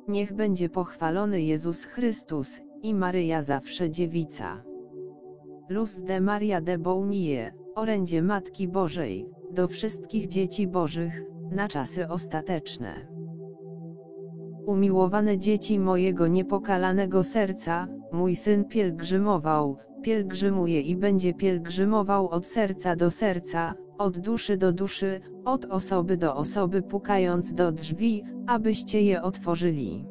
Niech będzie pochwalony Jezus Chrystus, i Maryja zawsze dziewica. Luz de Maria de Bounie, orędzie Matki Bożej, do wszystkich dzieci Bożych, na czasy ostateczne. Umiłowane dzieci mojego niepokalanego serca, mój syn pielgrzymował, pielgrzymuje i będzie pielgrzymował od serca do serca, od duszy do duszy, od osoby do osoby, pukając do drzwi, abyście je otworzyli.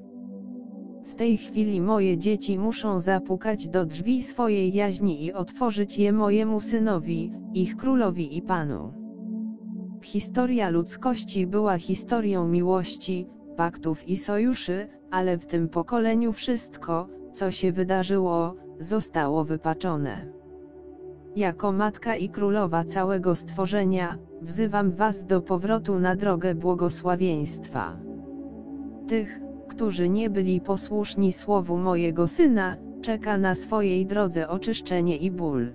W tej chwili moje dzieci muszą zapukać do drzwi swojej jaźni i otworzyć je mojemu synowi, ich królowi i Panu. Historia ludzkości była historią miłości, paktów i sojuszy, ale w tym pokoleniu wszystko, co się wydarzyło, zostało wypaczone. Jako matka i królowa całego stworzenia, wzywam was do powrotu na drogę błogosławieństwa. Tych, którzy nie byli posłuszni słowu mojego Syna, czeka na swojej drodze oczyszczenie i ból.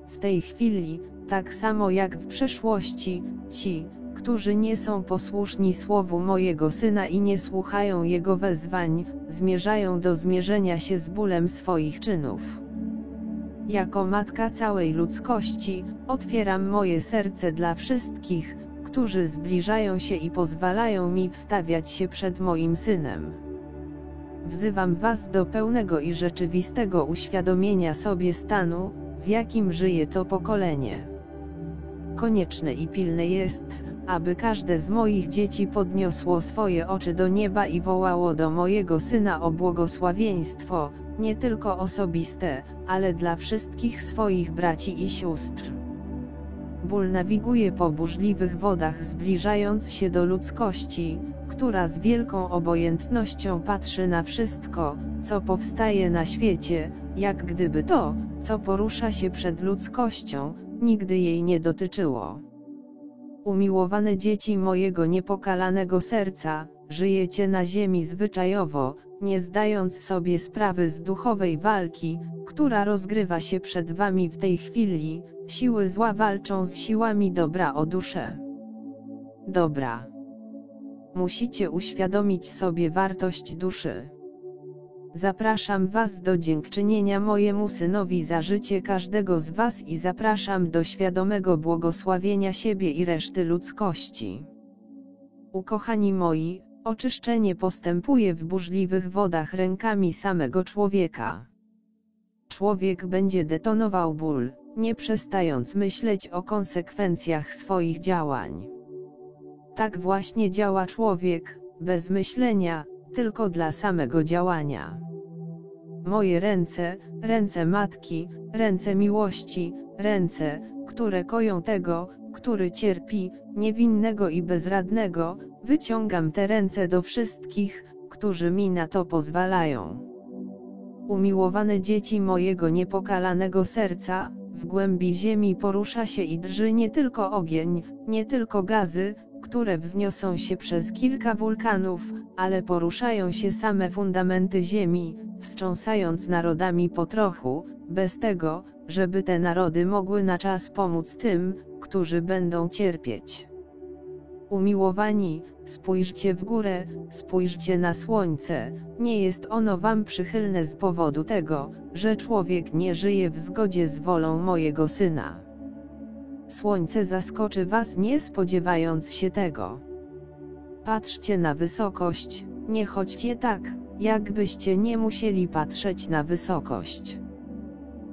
W tej chwili, tak samo jak w przeszłości, ci, którzy nie są posłuszni słowu mojego Syna i nie słuchają Jego wezwań, zmierzają do zmierzenia się z bólem swoich czynów. Jako matka całej ludzkości, otwieram moje serce dla wszystkich, którzy zbliżają się i pozwalają mi wstawiać się przed moim Synem. Wzywam was do pełnego i rzeczywistego uświadomienia sobie stanu, w jakim żyje to pokolenie. Konieczne i pilne jest, aby każde z moich dzieci podniosło swoje oczy do nieba i wołało do mojego Syna o błogosławieństwo, nie tylko osobiste, ale dla wszystkich swoich braci i sióstr. Ból nawiguje po burzliwych wodach, zbliżając się do ludzkości, która z wielką obojętnością patrzy na wszystko, co powstaje na świecie, jak gdyby to, co porusza się przed ludzkością, nigdy jej nie dotyczyło. Umiłowane dzieci mojego niepokalanego serca, żyjecie na ziemi zwyczajowo, nie zdając sobie sprawy z duchowej walki, która rozgrywa się przed wami w tej chwili. Siły zła walczą z siłami dobra o duszę. Dobra. Musicie uświadomić sobie wartość duszy. Zapraszam was do dziękczynienia mojemu Synowi za życie każdego z was i zapraszam do świadomego błogosławienia siebie i reszty ludzkości. Ukochani moi, oczyszczenie postępuje w burzliwych wodach rękami samego człowieka. Człowiek będzie detonował ból, nie przestając myśleć o konsekwencjach swoich działań. Tak właśnie działa człowiek, bez myślenia, tylko dla samego działania. Moje ręce, ręce matki, ręce miłości, ręce, które koją tego, który cierpi, niewinnego i bezradnego, wyciągam te ręce do wszystkich, którzy mi na to pozwalają. Umiłowane dzieci mojego niepokalanego serca, w głębi ziemi porusza się i drży nie tylko ogień, nie tylko gazy, które wzniosą się przez kilka wulkanów, ale poruszają się same fundamenty ziemi, wstrząsając narodami po trochu, bez tego, żeby te narody mogły na czas pomóc tym, którzy będą cierpieć. Umiłowani, spójrzcie w górę, spójrzcie na słońce, nie jest ono wam przychylne z powodu tego, że człowiek nie żyje w zgodzie z wolą mojego Syna. Słońce zaskoczy was nie spodziewając się tego. Patrzcie na wysokość, nie chodźcie tak, jakbyście nie musieli patrzeć na wysokość.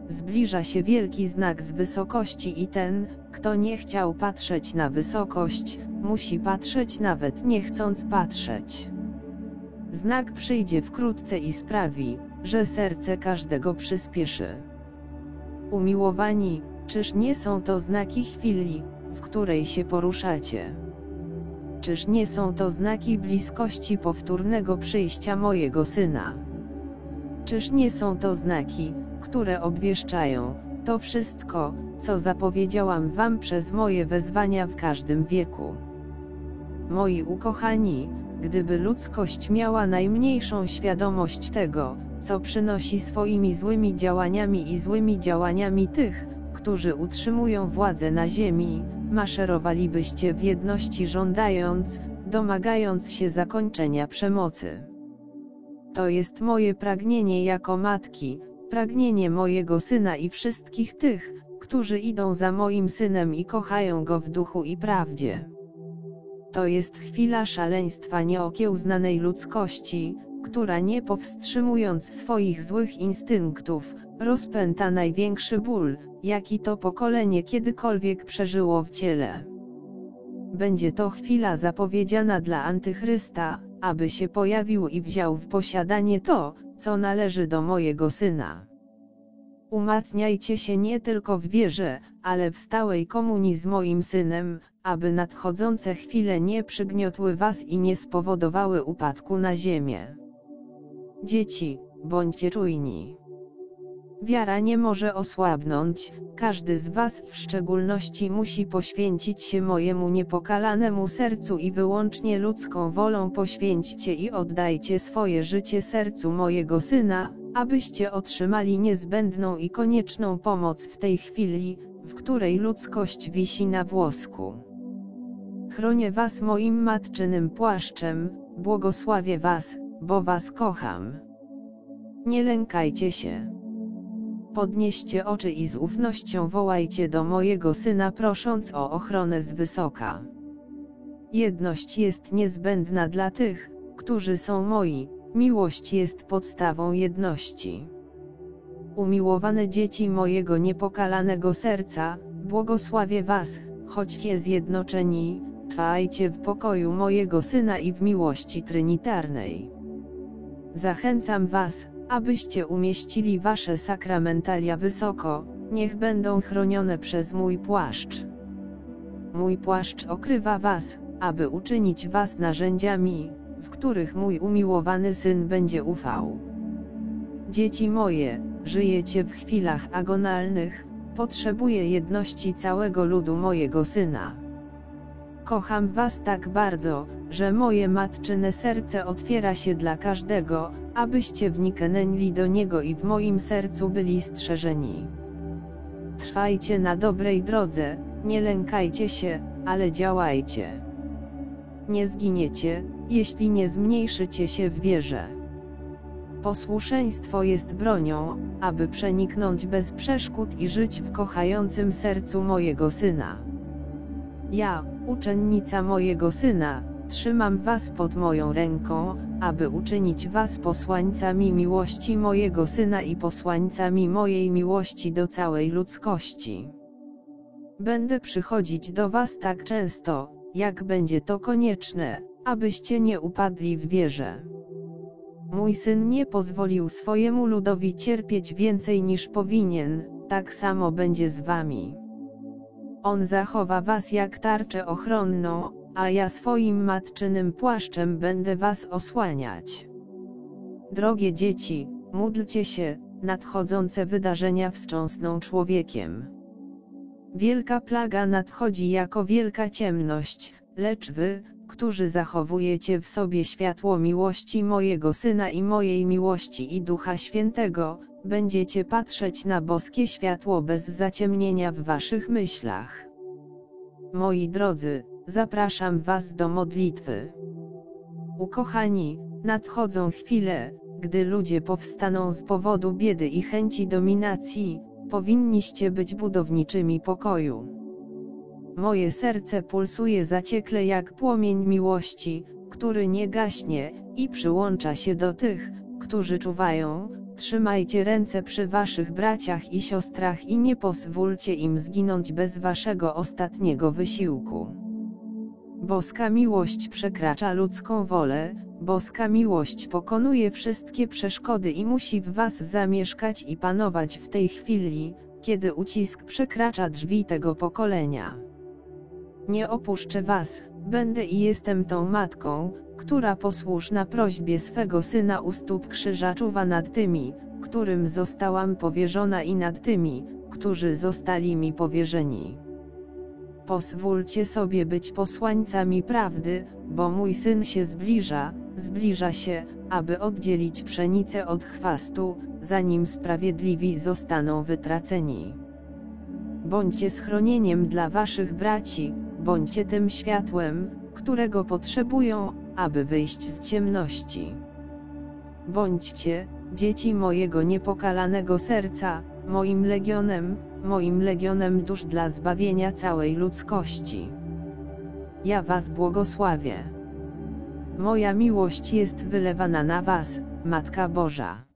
Zbliża się wielki znak z wysokości i ten, kto nie chciał patrzeć na wysokość, musi patrzeć nawet nie chcąc patrzeć. Znak przyjdzie wkrótce i sprawi, że serce każdego przyspieszy. Umiłowani, czyż nie są to znaki chwili, w której się poruszacie? Czyż nie są to znaki bliskości powtórnego przyjścia mojego Syna? Czyż nie są to znaki, które obwieszczają to wszystko, co zapowiedziałam wam przez moje wezwania w każdym wieku? Moi ukochani, gdyby ludzkość miała najmniejszą świadomość tego, co przynosi swoimi złymi działaniami i złymi działaniami tych, którzy utrzymują władzę na ziemi, maszerowalibyście w jedności żądając, domagając się zakończenia przemocy. To jest moje pragnienie jako matki, pragnienie mojego syna i wszystkich tych, którzy idą za moim synem i kochają go w duchu i prawdzie. To jest chwila szaleństwa nieokiełznanej ludzkości, która nie powstrzymując swoich złych instynktów, rozpęta największy ból, jaki to pokolenie kiedykolwiek przeżyło w ciele. Będzie to chwila zapowiedziana dla Antychrysta, aby się pojawił i wziął w posiadanie to, co należy do mojego syna. Umacniajcie się nie tylko w wierze, ale w stałej komunii z moim synem, aby nadchodzące chwile nie przygniotły was i nie spowodowały upadku na ziemię. Dzieci, bądźcie czujni. Wiara nie może osłabnąć, każdy z was w szczególności musi poświęcić się mojemu niepokalanemu sercu i wyłącznie ludzką wolą poświęćcie i oddajcie swoje życie sercu mojego syna, abyście otrzymali niezbędną i konieczną pomoc w tej chwili, w której ludzkość wisi na włosku. Chronię was moim matczynym płaszczem, błogosławię was, bo was kocham. Nie lękajcie się. Podnieście oczy i z ufnością wołajcie do mojego syna prosząc o ochronę z wysoka. Jedność jest niezbędna dla tych, którzy są moi, miłość jest podstawą jedności. Umiłowane dzieci mojego niepokalanego serca, błogosławię was, chodźcie zjednoczeni, trwajcie w pokoju mojego syna i w miłości trinitarnej. Zachęcam was, abyście umieścili wasze sakramentalia wysoko, niech będą chronione przez mój płaszcz. Mój płaszcz okrywa was, aby uczynić was narzędziami, w których mój umiłowany syn będzie ufał. Dzieci moje, żyjecie w chwilach agonalnych, potrzebuję jedności całego ludu mojego syna. Kocham was tak bardzo, że moje matczyne serce otwiera się dla każdego, abyście wniknęli do niego i w moim sercu byli strzeżeni. Trwajcie na dobrej drodze, nie lękajcie się, ale działajcie. Nie zginiecie, jeśli nie zmniejszycie się w wierze. Posłuszeństwo jest bronią, aby przeniknąć bez przeszkód i żyć w kochającym sercu mojego syna. Ja, uczennica mojego syna, trzymam was pod moją ręką, aby uczynić was posłańcami miłości mojego syna i posłańcami mojej miłości do całej ludzkości. Będę przychodzić do was tak często, jak będzie to konieczne, abyście nie upadli w wierze. Mój syn nie pozwolił swojemu ludowi cierpieć więcej niż powinien, tak samo będzie z wami. On zachowa was jak tarczę ochronną, a ja swoim matczynym płaszczem będę was osłaniać. Drogie dzieci, módlcie się, nadchodzące wydarzenia wstrząsną człowiekiem. Wielka plaga nadchodzi jako wielka ciemność, lecz wy, którzy zachowujecie w sobie światło miłości mojego Syna i mojej miłości i Ducha Świętego, będziecie patrzeć na boskie światło bez zaciemnienia w waszych myślach. Moi drodzy, zapraszam was do modlitwy. Ukochani, nadchodzą chwile, gdy ludzie powstaną z powodu biedy i chęci dominacji, powinniście być budowniczymi pokoju. Moje serce pulsuje zaciekle jak płomień miłości, który nie gaśnie, i przyłącza się do tych, którzy czuwają. Trzymajcie ręce przy waszych braciach i siostrach i nie pozwólcie im zginąć bez waszego ostatniego wysiłku. Boska miłość przekracza ludzką wolę, boska miłość pokonuje wszystkie przeszkody i musi w was zamieszkać i panować w tej chwili, kiedy ucisk przekracza drzwi tego pokolenia. Nie opuszczę was, będę i jestem tą matką, która posłuszna prośbie swego Syna u stóp krzyża czuwa nad tymi, którym zostałam powierzona i nad tymi, którzy zostali mi powierzeni. Pozwólcie sobie być posłańcami prawdy, bo mój Syn się zbliża się, aby oddzielić pszenicę od chwastu, zanim sprawiedliwi zostaną wytraceni. Bądźcie schronieniem dla waszych braci, bądźcie tym światłem, którego potrzebują, aby wyjść z ciemności. Bądźcie, dzieci mojego niepokalanego serca, moim legionem dusz dla zbawienia całej ludzkości. Ja was błogosławię. Moja miłość jest wylewana na was, Matka Boża.